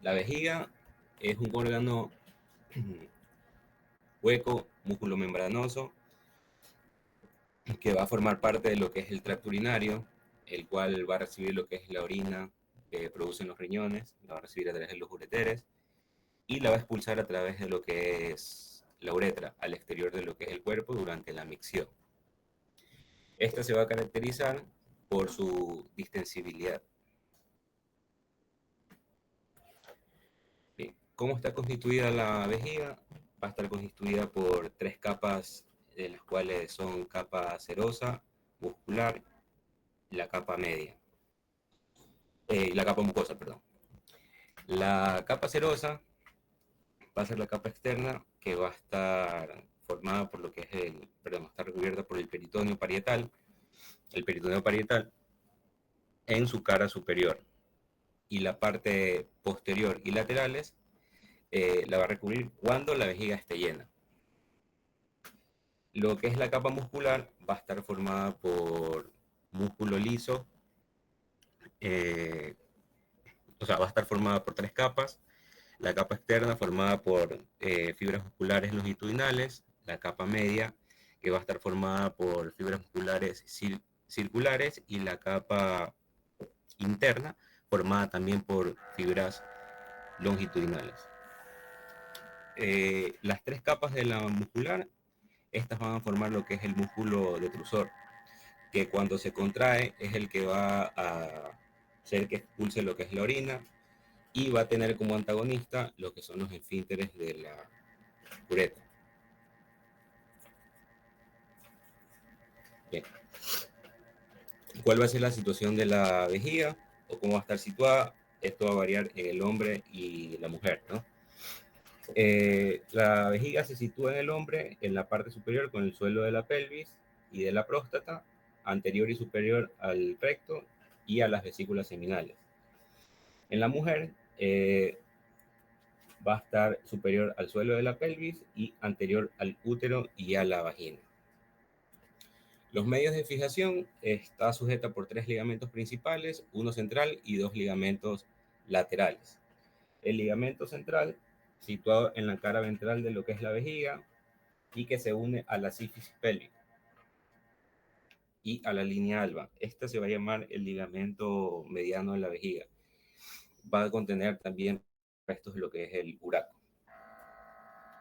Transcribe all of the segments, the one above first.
La vejiga es un órgano hueco, músculo membranoso, que va a formar parte de lo que es el tracto urinario, el cual va a recibir lo que es la orina que producen los riñones, la va a recibir a través de los ureteres y la va a expulsar a través de lo que es la uretra, al exterior de lo que es el cuerpo durante la micción. Esta se va a caracterizar por su distensibilidad. Bien, ¿cómo está constituida la vejiga? Va a estar constituida por tres capas, de las cuales son capa serosa, muscular, la capa media, la capa mucosa, perdón. La capa serosa va a ser la capa externa que va a estar formada por lo que es va a estar recubierta por el peritoneo parietal en su cara superior, y la parte posterior y laterales la va a recubrir cuando la vejiga esté llena. Lo que es la capa muscular va a estar formada por músculo liso, eh, o sea, va a estar formada por tres capas. La capa externa formada por fibras musculares longitudinales, la capa media que va a estar formada por fibras musculares circulares y la capa interna formada también por fibras longitudinales. Las tres capas de la muscular, estas van a formar lo que es el músculo detrusor, que cuando se contrae es el que va a hacer que expulse lo que es la orina y va a tener como antagonista lo que son los esfínteres de la uretra. Bien. ¿Cuál va a ser la situación de la vejiga o cómo va a estar situada? Esto va a variar en el hombre y la mujer, ¿no? La vejiga se sitúa en el hombre en la parte superior con el suelo de la pelvis y de la próstata, anterior y superior al recto y a las vesículas seminales. En la mujer va a estar superior al suelo de la pelvis y anterior al útero y a la vagina. Los medios de fijación está sujeta por tres ligamentos principales, uno central y dos ligamentos laterales. El ligamento central, situado en la cara ventral de lo que es la vejiga y que se une a la sífisis pélvica y a la línea alba. Este se va a llamar el ligamento mediano de la vejiga. Va a contener también restos de lo que es el uraco.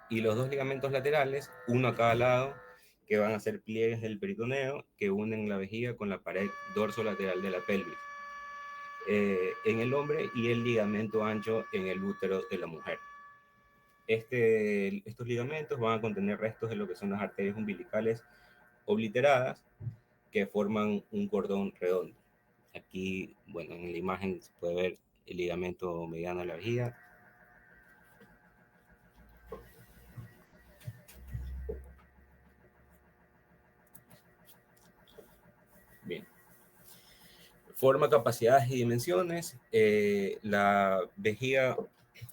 Y los dos ligamentos laterales, uno a cada lado, que van a ser pliegues del peritoneo que unen la vejiga con la pared dorsolateral de la pelvis en el hombre y el ligamento ancho en el útero de la mujer. Estos ligamentos van a contener restos de lo que son las arterias umbilicales obliteradas que forman un cordón redondo. Aquí, bueno, en la imagen se puede ver el ligamento mediano de la vejiga. Bien. Forma, capacidades y dimensiones. La vejiga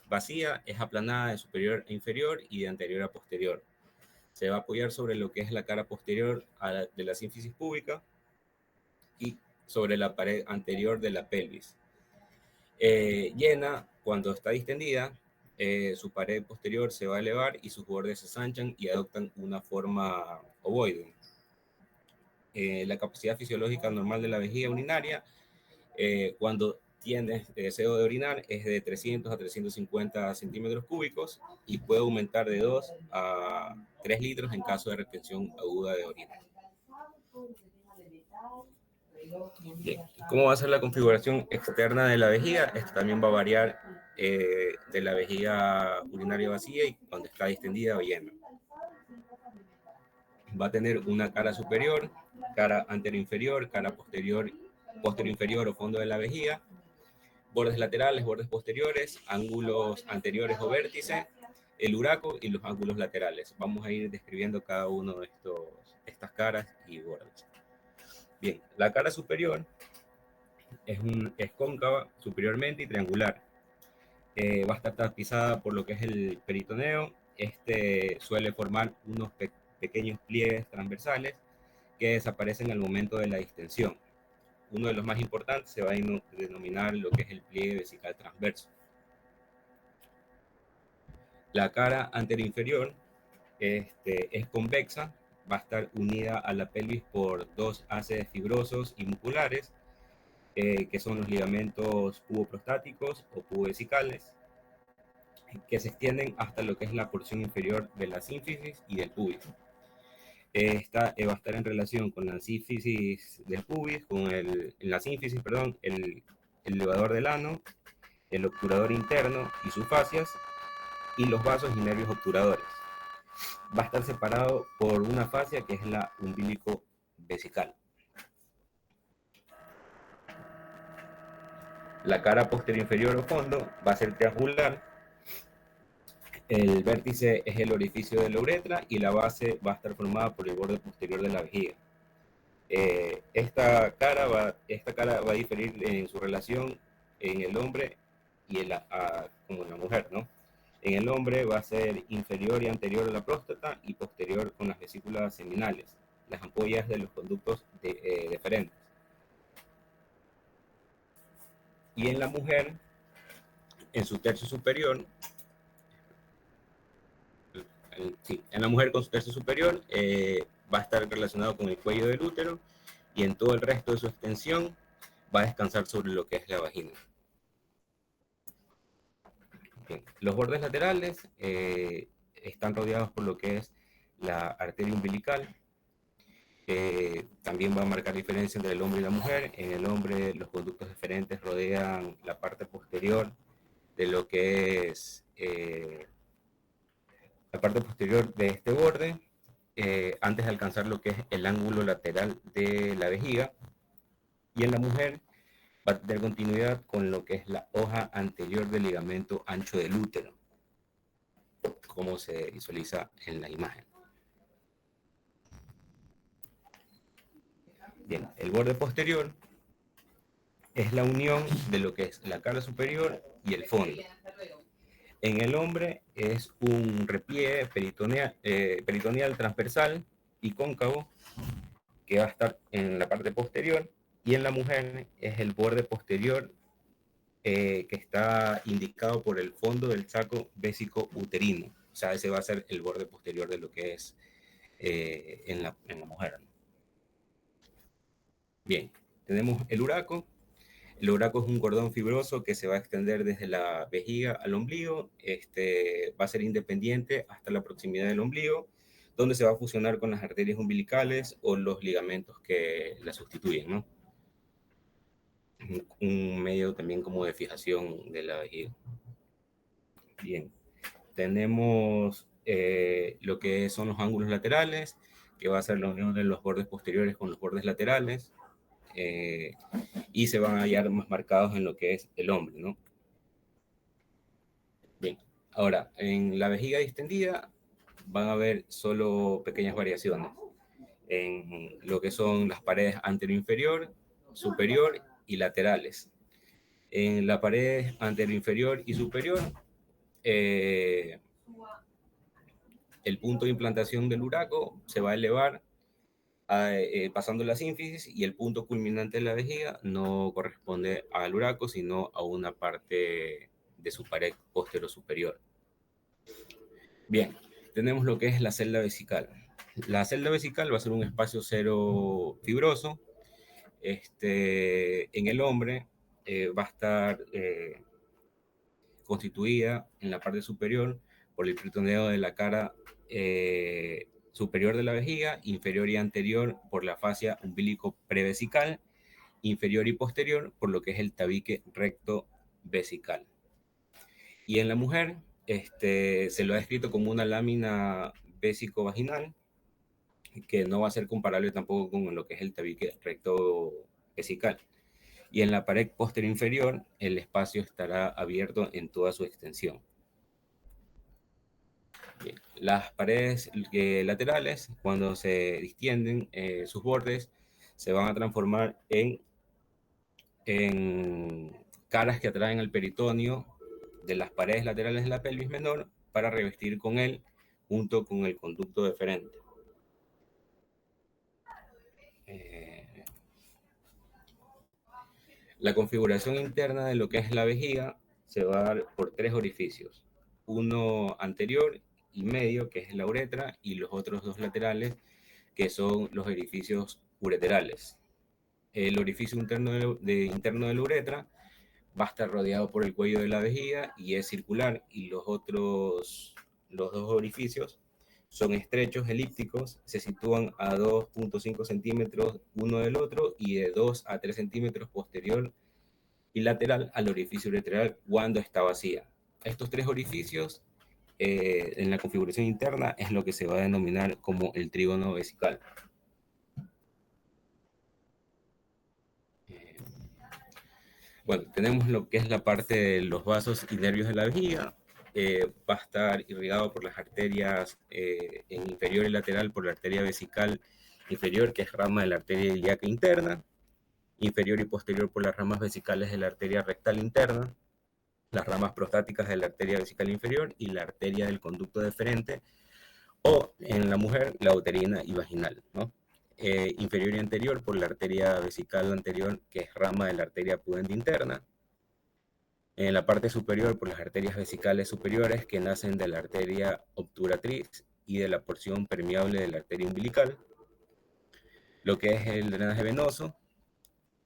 vacía es aplanada de superior a inferior y de anterior a posterior. Se va a apoyar sobre lo que es la cara posterior de la sínfisis púbica y sobre la pared anterior de la pelvis. Llena, cuando está distendida, su pared posterior se va a elevar y sus bordes se ensanchan y adoptan una forma ovoide. La capacidad fisiológica normal de la vejiga urinaria, cuando tiene deseo de orinar, es de 300 a 350 centímetros cúbicos y puede aumentar de 2 a 3 litros en caso de retención aguda de orina. Bien. ¿Cómo va a ser la configuración externa de la vejiga? Esto también va a variar de la vejiga urinaria vacía y cuando está distendida o llena. Va a tener una cara superior, cara anteroinferior, cara posterior inferior o fondo de la vejiga, bordes laterales, bordes posteriores, ángulos anteriores o vértice, el uraco y los ángulos laterales. Vamos a ir describiendo cada uno de estas caras y bordes. Bien, la cara superior es cóncava superiormente y triangular. Va a estar tapizada por lo que es el peritoneo. Este suele formar unos pequeños pliegues transversales que desaparecen al momento de la distensión. Uno de los más importantes se va a denominar lo que es el pliegue vesical transverso. La cara anteroinferior es convexa, va a estar unida a la pelvis por dos haces fibrosos y musculares, que son los ligamentos puboprostáticos o pubovesicales, que se extienden hasta lo que es la porción inferior de la sínfisis y del pubis. Esta va a estar en relación con la sínfisis del pubis, la sínfisis, perdón, el elevador del ano, el obturador interno y sus fascias, y los vasos y nervios obturadores. Va a estar separado por una fascia que es la umbilico vesical. La cara posterior inferior o fondo va a ser triangular. El vértice es el orificio de la uretra y la base va a estar formada por el borde posterior de la vejiga. Esta cara va a diferir en su relación en el hombre y como en la mujer, ¿no? En el hombre va a ser inferior y anterior a la próstata y posterior con las vesículas seminales, las ampollas de los conductos deferentes. Y en la mujer, en su tercio superior, en la mujer con su tercio superior va a estar relacionado con el cuello del útero, y en todo el resto de su extensión va a descansar sobre lo que es la vagina. Bien. Los bordes laterales están rodeados por lo que es la arteria umbilical. También va a marcar diferencia entre el hombre y la mujer. En el hombre, los conductos deferentes rodean la parte posterior de lo que es la parte posterior de este borde, antes de alcanzar lo que es el ángulo lateral de la vejiga. Y en la mujer va a tener continuidad con lo que es la hoja anterior del ligamento ancho del útero, como se visualiza en la imagen. Bien, el borde posterior es la unión de lo que es la cara superior y el fondo. En el hombre es un repliegue peritoneal transversal y cóncavo que va a estar en la parte posterior, y en la mujer es el borde posterior que está indicado por el fondo del saco vésico uterino. O sea, ese va a ser el borde posterior de lo que es en la mujer. Bien, tenemos el uraco. El uraco es un cordón fibroso que se va a extender desde la vejiga al ombligo. Va a ser independiente hasta la proximidad del ombligo, donde se va a fusionar con las arterias umbilicales o los ligamentos que la sustituyen, ¿no? Un medio también como de fijación de la vejiga. Bien, tenemos lo que son los ángulos laterales, que va a ser la unión de los bordes posteriores con los bordes laterales, y se van a hallar más marcados en lo que es el hombre, ¿no? Bien, ahora, en la vejiga distendida van a haber solo pequeñas variaciones en lo que son las paredes anteroinferior, superior y laterales. En la pared anteroinferior y superior, el punto de implantación del uraco se va a elevar pasando la sínfisis, y el punto culminante de la vejiga no corresponde al uraco, sino a una parte de su pared posterior superior. Bien, tenemos lo que es la celda vesical. La celda vesical va a ser un espacio cero fibroso. En el hombre va a estar constituida en la parte superior por el peritoneo de la cara superior de la vejiga, inferior y anterior por la fascia umbilico prevesical, inferior y posterior por lo que es el tabique recto vesical. Y en la mujer se lo ha descrito como una lámina vésico-vaginal, que no va a ser comparable tampoco con lo que es el tabique recto vesical. Y en la pared posterior inferior el espacio estará abierto en toda su extensión. Bien. Las paredes laterales, cuando se distienden sus bordes, se van a transformar en caras que atraen al peritoneo de las paredes laterales de la pelvis menor para revestir con él junto con el conducto deferente. La configuración interna de lo que es la vejiga se va a dar por tres orificios. uno anterior y medio, que es la uretra, y los otros dos laterales, que son los orificios ureterales. El orificio interno interno de la uretra va a estar rodeado por el cuello de la vejiga y es circular, y los dos orificios son estrechos, elípticos, se sitúan a 2.5 centímetros uno del otro y de 2 a 3 centímetros posterior y lateral al orificio uretral cuando está vacía. Estos tres orificios en la configuración interna es lo que se va a denominar como el trígono vesical. Bueno, tenemos lo que es la parte de los vasos y nervios de la vejiga. Va a estar irrigado por las arterias en inferior y lateral por la arteria vesical inferior, que es rama de la arteria ilíaca interna, inferior y posterior por las ramas vesicales de la arteria rectal interna, las ramas prostáticas de la arteria vesical inferior y la arteria del conducto deferente, o en la mujer, la uterina y vaginal, ¿no? Inferior y anterior por la arteria vesical anterior, que es rama de la arteria pudente interna. En la parte superior por las arterias vesicales superiores, que nacen de la arteria obturatriz y de la porción permeable de la arteria umbilical. Lo que es el drenaje venoso,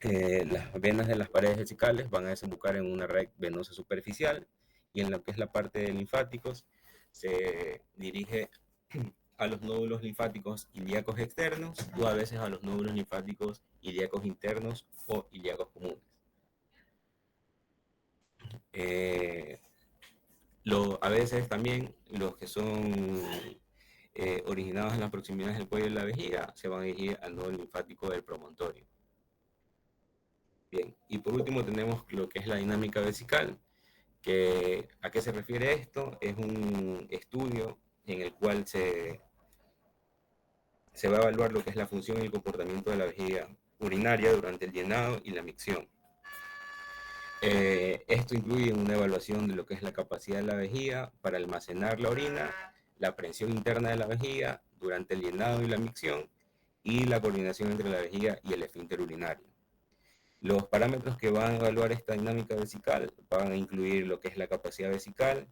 las venas de las paredes vesicales van a desembocar en una red venosa superficial, y en lo que es la parte de linfáticos se dirige a los nódulos linfáticos ilíacos externos o a veces a los nódulos linfáticos ilíacos internos o ilíacos comunes. A veces también los que son originados en las proximidades del cuello de la vejiga se van a dirigir al nódulo linfático del promontorio. Bien, y por último tenemos lo que es la dinámica vesical, que ¿a qué se refiere esto? Es un estudio en el cual se va a evaluar lo que es la función y el comportamiento de la vejiga urinaria durante el llenado y la micción. Esto incluye una evaluación de lo que es la capacidad de la vejiga para almacenar la orina, la presión interna de la vejiga durante el llenado y la micción, y la coordinación entre la vejiga y el esfínter urinario. Los parámetros que van a evaluar esta dinámica vesical van a incluir lo que es la capacidad vesical,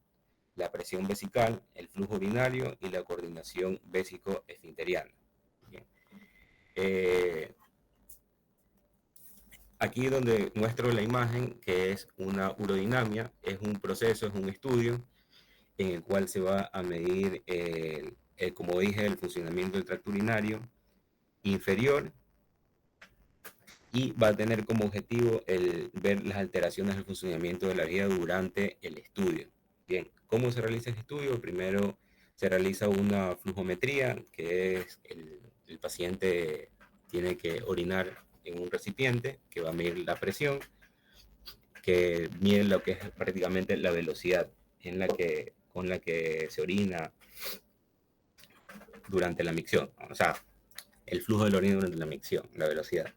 la presión vesical, el flujo urinario y la coordinación vésico-esfinteriana. Aquí donde muestro la imagen, que es una urodinamia, es un proceso, es un estudio en el cual se va a medir, como dije, el funcionamiento del tracto urinario inferior, y va a tener como objetivo el ver las alteraciones del funcionamiento de la vejiga durante el estudio. Bien, ¿cómo se realiza el estudio? Primero se realiza una flujometría, que es el paciente tiene que orinar en un recipiente que va a medir la presión, que mide lo que es prácticamente la velocidad con la que se orina durante la micción, o sea, el flujo de la orina durante la micción, la velocidad.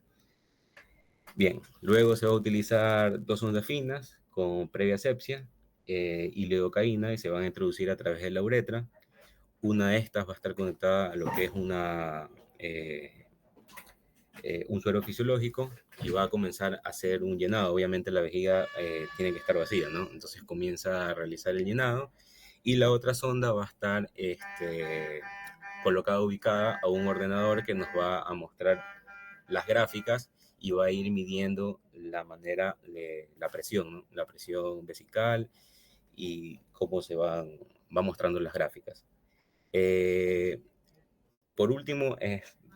Bien, luego se va a utilizar dos ondas finas con previa asepsia y lidocaína, y se van a introducir a través de la uretra. Una de estas va a estar conectada a lo que es un suero fisiológico, y va a comenzar a hacer un llenado. Obviamente la vejiga tiene que estar vacía, ¿no? Entonces comienza a realizar el llenado, y la otra sonda va a estar colocada, ubicada a un ordenador que nos va a mostrar las gráficas y va a ir midiendo la manera de la presión, ¿no? La presión vesical y cómo se va mostrando las gráficas. Por último,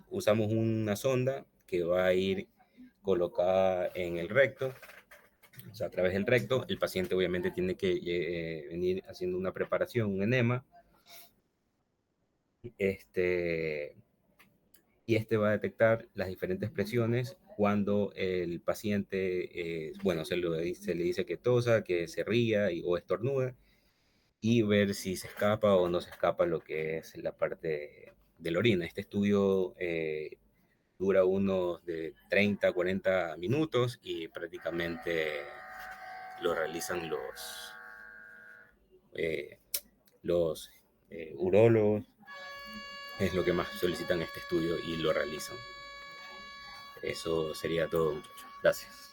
usamos una sonda que va a ir colocada en el recto, o sea, a través del recto. El paciente obviamente tiene que venir haciendo una preparación, un enema. Y va a detectar las diferentes presiones cuando el paciente, bueno, se le dice que tosa, que se ría o estornuda, y ver si se escapa o no se escapa lo que es la parte de la orina. Este estudio dura unos de 30 a 40 minutos y prácticamente lo realizan los urólogos. Es lo que más solicitan este estudio y lo realizan. Eso sería todo, muchachos. Gracias.